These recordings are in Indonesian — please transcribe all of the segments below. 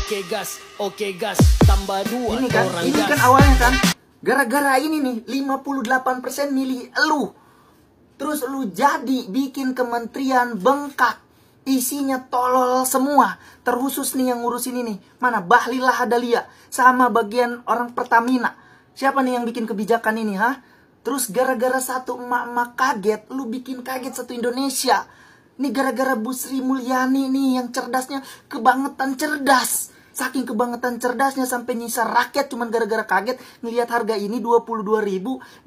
oke gas, tambah 2 Ini kan, orang ini gas. kan awalnya kan, gara-gara ini nih 58% milih elu. Terus lu jadi bikin kementerian bengkak, isinya tolol semua. Terkhusus nih yang ngurusin ini, mana Bahlil Lahadalia sama bagian orang Pertamina. Siapa nih yang bikin kebijakan ini, ha? Terus gara-gara satu emak-emak kaget, lu bikin kaget satu Indonesia. Ini gara-gara Bu Sri Mulyani nih yang cerdasnya kebangetan cerdas. Saking kebangetan cerdasnya sampai nyisar rakyat cuman gara-gara kaget ngelihat harga ini 22.000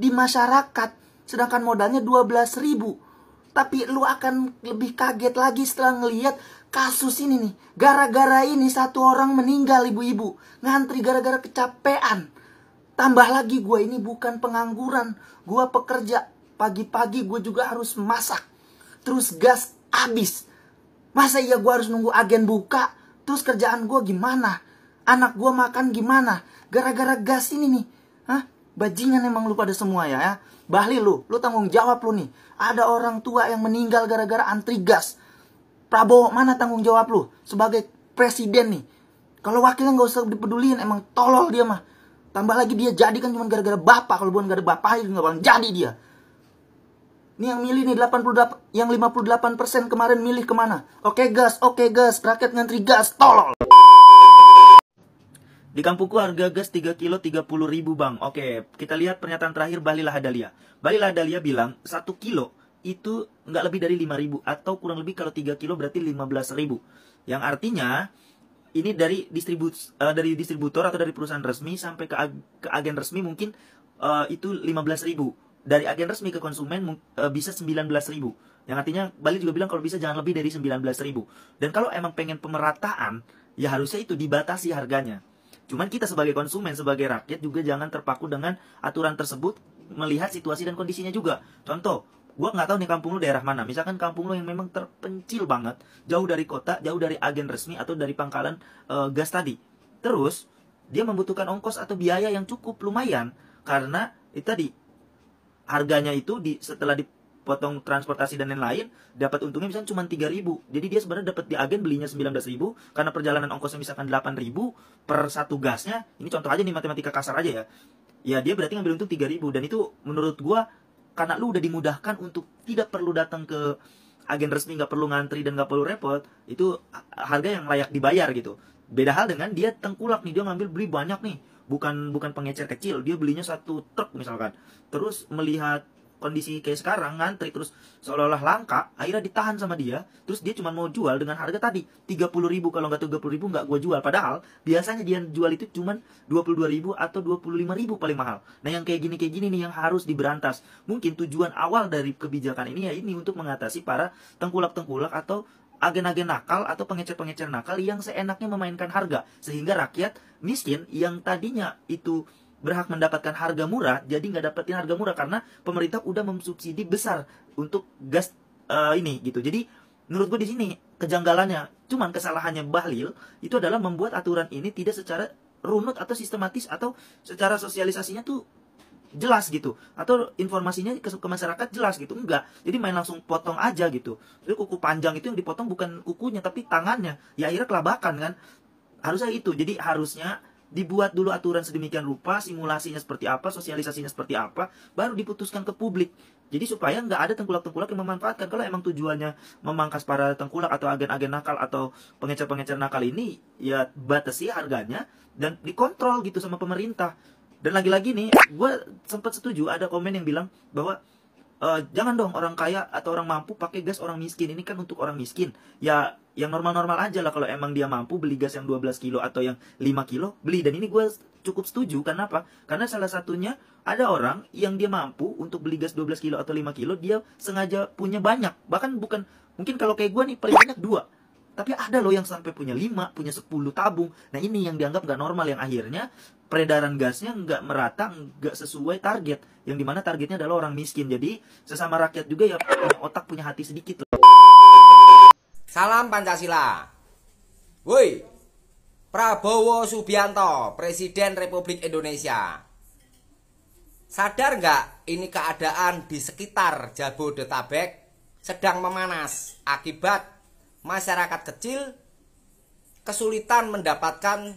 di masyarakat. Sedangkan modalnya 12.000. Tapi lu akan lebih kaget lagi setelah ngelihat kasus ini nih. Gara-gara ini satu orang meninggal ibu-ibu. Ngantri gara-gara kecapean. Tambah lagi gue ini bukan pengangguran. Gue pekerja. Pagi-pagi gue juga harus masak. Terus gas habis. Masa iya gue harus nunggu agen buka? Terus kerjaan gue gimana? Anak gue makan gimana? Gara-gara gas ini nih. Hah? Bajingan emang lu pada semua ya. Bahlil lu tanggung jawab lu nih. Ada orang tua yang meninggal gara-gara antri gas. Prabowo mana tanggung jawab lu? Sebagai presiden nih. Kalau wakilnya gak usah dipeduliin, emang tolol dia mah. Tambah lagi dia jadi kan cuma gara-gara bapak. Kalau bukan gara-gara bapak gak bakal jadi dia. Ini yang milih nih 88, yang 58% kemarin milih kemana? Oke gas, rakyat ngantri gas, tolol. Di kampungku harga gas 3 kilo 30.000 bang. Oke, kita lihat pernyataan terakhir Bahlil Lahadalia. Bahlil Lahadalia bilang 1 kilo itu nggak lebih dari 5.000. Atau kurang lebih kalau 3 kilo berarti 15.000. Yang artinya ini dari distributor atau dari perusahaan resmi sampai ke agen resmi mungkin itu 15.000. Dari agen resmi ke konsumen bisa 19.000. Yang artinya Bahlil juga bilang kalau bisa jangan lebih dari 19.000. Dan kalau emang pengen pemerataan, ya harusnya itu dibatasi harganya. Cuman kita sebagai konsumen, sebagai rakyat juga jangan terpaku dengan aturan tersebut, melihat situasi dan kondisinya juga. Contoh, gue nggak tahu nih kampung lu daerah mana. Misalkan kampung lu yang memang terpencil banget, jauh dari kota, jauh dari agen resmi atau dari pangkalan gas tadi. Terus dia membutuhkan ongkos atau biaya yang cukup lumayan karena itu tadi harganya itu setelah dipotong transportasi dan lain-lain dapat untungnya misalnya cuma 3.000. Jadi dia sebenarnya dapat di agen belinya 19.000 karena perjalanan ongkosnya misalkan 8.000 per satu gasnya. Ini contoh aja nih, matematika kasar aja ya. Ya dia berarti ngambil untung 3.000 dan itu menurut gua karena lu udah dimudahkan untuk tidak perlu datang ke agen resmi, nggak perlu ngantri dan nggak perlu repot, itu harga yang layak dibayar gitu. Beda hal dengan dia tengkulak nih, dia beli banyak nih. Bukan pengecer kecil, dia belinya 1 truk misalkan. Terus melihat kondisi kayak sekarang ngantri terus seolah-olah langka, akhirnya ditahan sama dia. Terus dia cuma mau jual dengan harga tadi 30.000, kalau nggak 30.000 nggak gue jual. Padahal biasanya dia jual itu cuma 22.000 atau 25.000 paling mahal. Nah yang kayak gini nih yang harus diberantas. Mungkin tujuan awal dari kebijakan ini ya ini untuk mengatasi para tengkulak-tengkulak atau agen-agen nakal atau pengecer-pengecer nakal yang seenaknya memainkan harga. Sehingga rakyat miskin yang tadinya itu berhak mendapatkan harga murah, jadi nggak dapetin harga murah karena pemerintah udah memsubsidi besar untuk gas ini gitu. Jadi menurut gue di sini kejanggalannya, cuman kesalahannya Bahlil itu adalah membuat aturan ini tidak secara runut atau sistematis atau secara sosialisasinya tuh jelas gitu, atau informasinya ke masyarakat jelas gitu, enggak. Jadi main langsung potong aja gitu. Jadi kuku panjang itu yang dipotong bukan kukunya tapi tangannya, ya akhirnya kelabakan kan. Harusnya itu, jadi harusnya dibuat dulu aturan sedemikian rupa, simulasinya seperti apa, sosialisasinya seperti apa, baru diputuskan ke publik. Jadi supaya nggak ada tengkulak-tengkulak yang memanfaatkan. Kalau emang tujuannya memangkas para tengkulak atau agen-agen nakal atau pengecer-pengecer nakal ini, ya batasi harganya dan dikontrol gitu sama pemerintah. Dan lagi-lagi nih, gue sempat setuju ada komen yang bilang bahwa jangan dong orang kaya atau orang mampu pakai gas orang miskin. Ini kan untuk orang miskin. Ya yang normal-normal aja lah kalau emang dia mampu beli gas yang 12 kilo atau yang 5 kilo, beli. Dan ini gue cukup setuju. Kenapa? Karena salah satunya ada orang yang dia mampu untuk beli gas 12 kilo atau 5 kilo, dia sengaja punya banyak. Bahkan bukan, mungkin kalau kayak gue nih paling banyak 2. Tapi ada loh yang sampai punya 5, punya 10 tabung. Nah ini yang dianggap nggak normal, yang akhirnya peredaran gasnya nggak merata, nggak sesuai target. Yang dimana targetnya adalah orang miskin. Jadi sesama rakyat juga ya punya otak, punya hati sedikit loh. Salam Pancasila. Woi, Prabowo Subianto, Presiden Republik Indonesia. Sadar nggak ini keadaan di sekitar Jabodetabek sedang memanas akibat masyarakat kecil kesulitan mendapatkan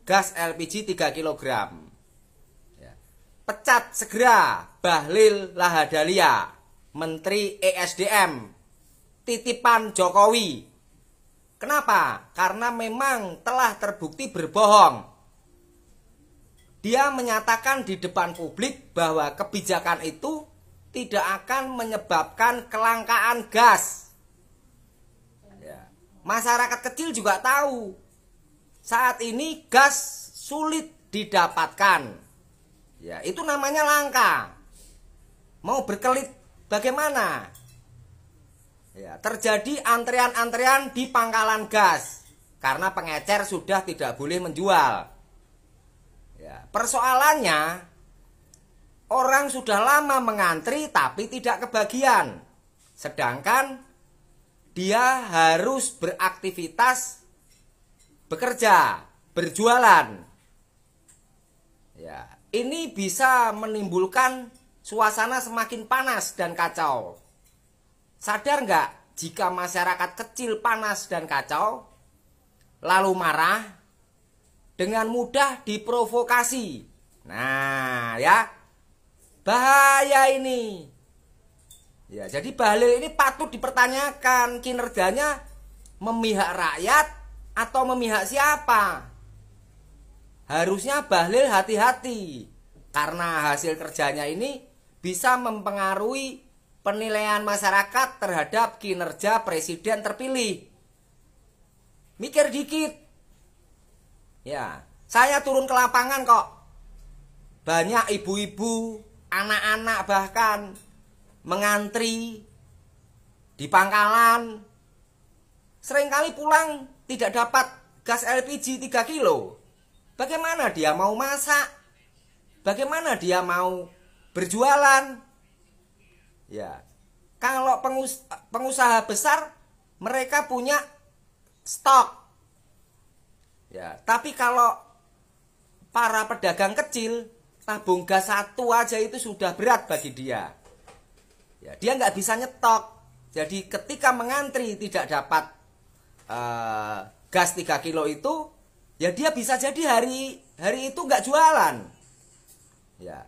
gas LPG 3 kg. Ya. Pecat segera Bahlil Lahadalia, Menteri ESDM, titipan Jokowi. Kenapa? Karena memang telah terbukti berbohong. Dia menyatakan di depan publik bahwa kebijakan itu tidak akan menyebabkan kelangkaan gas. Ya. Masyarakat kecil juga tahu saat ini gas sulit didapatkan. Ya, itu namanya langka. Mau berkelit bagaimana? Ya, terjadi antrean-antrean di pangkalan gas karena pengecer sudah tidak boleh menjual. Ya, persoalannya orang sudah lama mengantri tapi tidak kebagian. Sedangkan dia harus beraktivitas, bekerja, berjualan. Ya, ini bisa menimbulkan suasana semakin panas dan kacau. Sadar nggak jika masyarakat kecil panas dan kacau, lalu marah, dengan mudah diprovokasi. Nah, ya, bahaya ini. Ya, jadi Bahlil ini patut dipertanyakan kinerjanya memihak rakyat atau memihak siapa. Harusnya Bahlil hati-hati karena hasil kerjanya ini bisa mempengaruhi penilaian masyarakat terhadap kinerja presiden terpilih. Mikir dikit. Ya, saya turun ke lapangan kok. Banyak ibu-ibu, anak-anak bahkan mengantri di pangkalan. Seringkali pulang tidak dapat gas LPG 3 kilo. Bagaimana dia mau masak? Bagaimana dia mau berjualan? Ya, kalau pengusaha besar mereka punya stok. Ya, tapi kalau para pedagang kecil, tabung gas satu aja itu sudah berat bagi dia. Ya, dia nggak bisa nyetok. Jadi ketika mengantri tidak dapat gas 3 kilo itu, ya dia bisa jadi hari itu nggak jualan. Ya.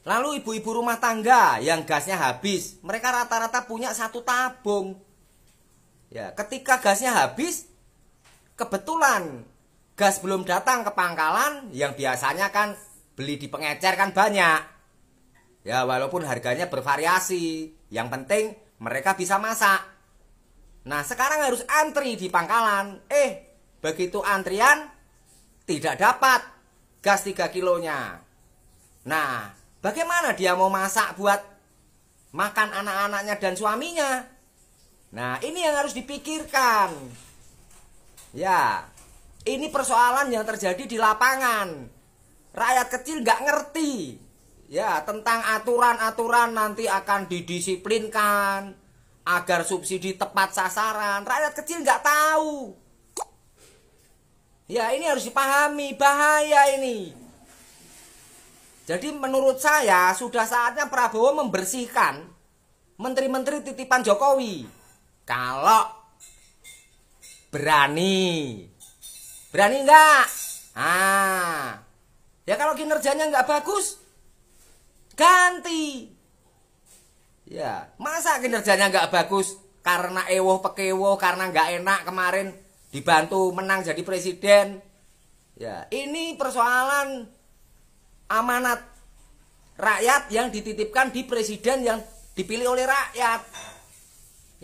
Lalu ibu-ibu rumah tangga yang gasnya habis, mereka rata-rata punya 1 tabung. Ya, ketika gasnya habis, kebetulan gas belum datang ke pangkalan, yang biasanya kan beli di pengecer kan banyak. Ya, walaupun harganya bervariasi, yang penting mereka bisa masak. Nah, sekarang harus antri di pangkalan. Begitu antrian tidak dapat gas 3 kilonya. Nah, bagaimana dia mau masak buat makan anak-anaknya dan suaminya? Nah, ini yang harus dipikirkan. Ya, ini persoalan yang terjadi di lapangan. Rakyat kecil nggak ngerti. Ya, tentang aturan-aturan nanti akan didisiplinkan agar subsidi tepat sasaran. Rakyat kecil nggak tahu. Ya, ini harus dipahami, bahaya ini. Jadi menurut saya sudah saatnya Prabowo membersihkan menteri-menteri titipan Jokowi. Kalau berani enggak? Ya kalau kinerjanya enggak bagus, ganti. Ya, masa kinerjanya enggak bagus karena ewoh pekewoh, karena enggak enak kemarin dibantu menang jadi presiden. Ya, ini persoalan amanat rakyat yang dititipkan di presiden yang dipilih oleh rakyat.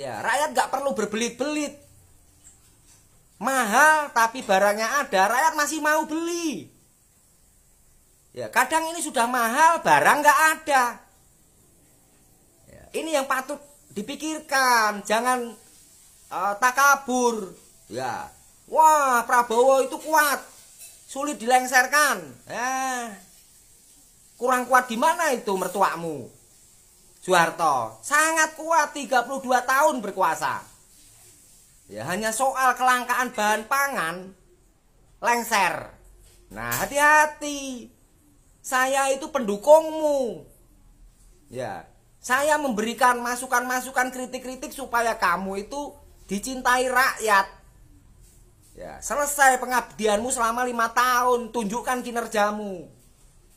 Ya, rakyat enggak perlu berbelit-belit. Mahal tapi barangnya ada, rakyat masih mau beli. Ya, kadang ini sudah mahal, barang nggak ada. Ya, ini yang patut dipikirkan, jangan takabur. Ya, wah Prabowo itu kuat, sulit dilengserkan. Kurang kuat di mana itu mertuamu? Soeharto sangat kuat, 32 tahun berkuasa. Ya, hanya soal kelangkaan bahan pangan lengser. Nah, hati-hati. Saya itu pendukungmu. Ya, saya memberikan masukan-masukan, kritik-kritik supaya kamu itu dicintai rakyat. Ya, selesai pengabdianmu selama 5 tahun, tunjukkan kinerjamu.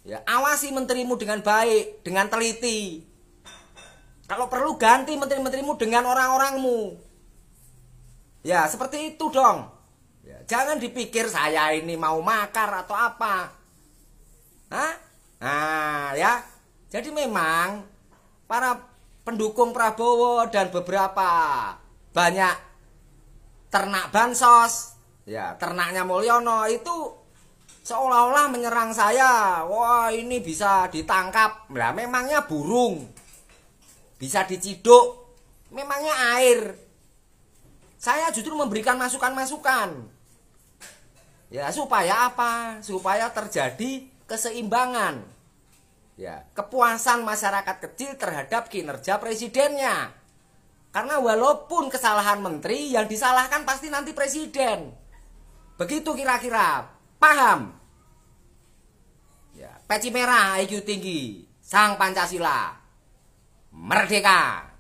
Ya, awasi menterimu dengan baik, dengan teliti. Kalau perlu ganti menteri-menterimu dengan orang-orangmu. Ya, seperti itu dong. Ya, jangan dipikir saya ini mau makar atau apa. Hah? Nah, ya. Jadi memang para pendukung Prabowo dan beberapa banyak ternak bansos, ya, ternaknya Mulyono itu seolah-olah menyerang saya. Wah, ini bisa ditangkap. Nah, memangnya burung bisa diciduk, memangnya air. Saya justru memberikan masukan-masukan. Ya, supaya apa? Supaya terjadi keseimbangan. Ya, kepuasan masyarakat kecil terhadap kinerja presidennya. Karena walaupun kesalahan menteri, yang disalahkan pasti nanti presiden. Begitu kira-kira. Paham? Ya, peci merah IQ tinggi. Sang Pancasila. Merdeka.